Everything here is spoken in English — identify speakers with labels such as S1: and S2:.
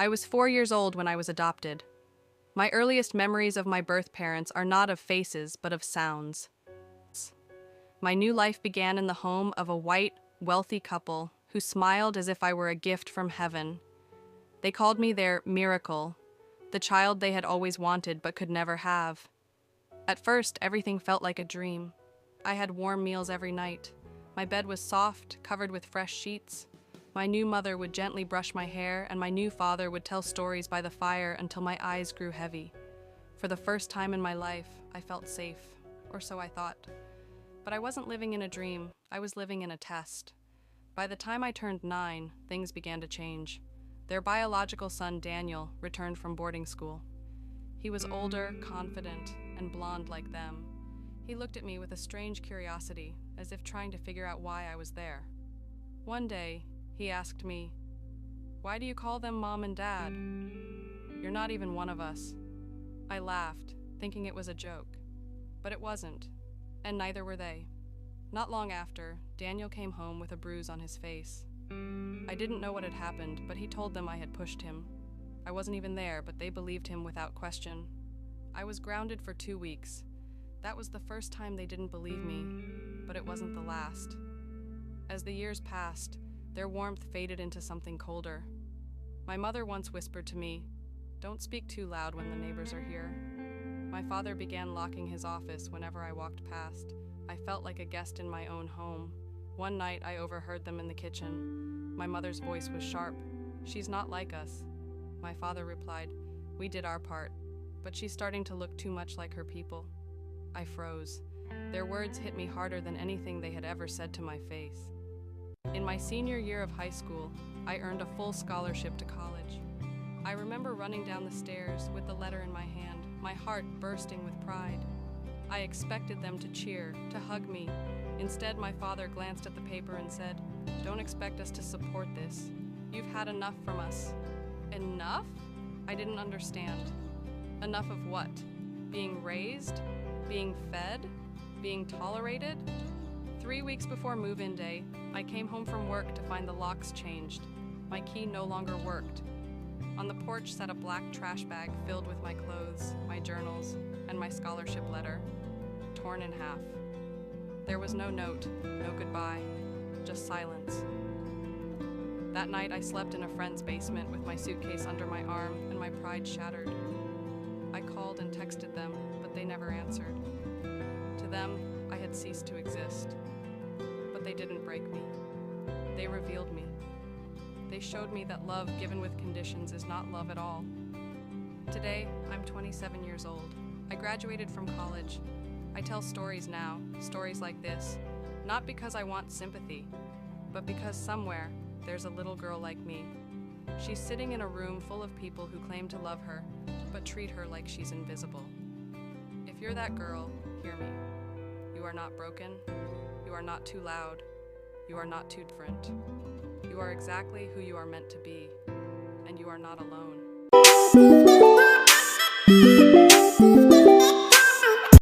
S1: I was 4 years old when I was adopted. My earliest memories of my birth parents are not of faces, but of sounds. My new life began in the home of a white, wealthy couple who smiled as if I were a gift from heaven. They called me their miracle, the child they had always wanted but could never have. At first, everything felt like a dream. I had warm meals every night. My bed was soft, covered with fresh sheets. My new mother would gently brush my hair, and my new father would tell stories by the fire until my eyes grew heavy. For the first time in my life, I felt safe, or so I thought. But I wasn't living in a dream, I was living in a test. By the time I turned 9, things began to change. Their biological son, Daniel, returned from boarding school. He was older, confident, and blonde like them. He looked at me with a strange curiosity, as if trying to figure out why I was there. One day, he asked me, "Why do you call them Mom and Dad? You're not even one of us." I laughed, thinking it was a joke. But it wasn't, and neither were they. Not long after, Daniel came home with a bruise on his face. I didn't know what had happened, but he told them I had pushed him. I wasn't even there, but they believed him without question. I was grounded for 2 weeks. That was the first time they didn't believe me, but it wasn't the last. As the years passed, their warmth faded into something colder. My mother once whispered to me, "Don't speak too loud when the neighbors are here." My father began locking his office whenever I walked past. I felt like a guest in my own home. One night, I overheard them in the kitchen. My mother's voice was sharp. "She's not like us." My father replied, "We did our part, but she's starting to look too much like her people." I froze. Their words hit me harder than anything they had ever said to my face. In my senior year of high school, I earned a full scholarship to college. I remember running down the stairs with the letter in my hand, my heart bursting with pride. I expected them to cheer, to hug me. Instead, my father glanced at the paper and said, "Don't expect us to support this. You've had enough from us." Enough? I didn't understand. Enough of what? Being raised? Being fed? Being tolerated? 3 weeks before move-in day, I came home from work to find the locks changed. My key no longer worked. On the porch sat a black trash bag filled with my clothes, my journals, and my scholarship letter, torn in half. There was no note, no goodbye, just silence. That night I slept in a friend's basement with my suitcase under my arm and my pride shattered. I called and texted them, but they never answered. To them, I had ceased to exist. But they didn't break me. They revealed me. They showed me that love given with conditions is not love at all. Today, I'm 27 years old. I graduated from college. I tell stories now, stories like this, not because I want sympathy, but because somewhere there's a little girl like me. She's sitting in a room full of people who claim to love her, but treat her like she's invisible. If you're that girl, hear me. You are not broken. You are not too loud. You are not too different. You are exactly who you are meant to be, and you are not alone.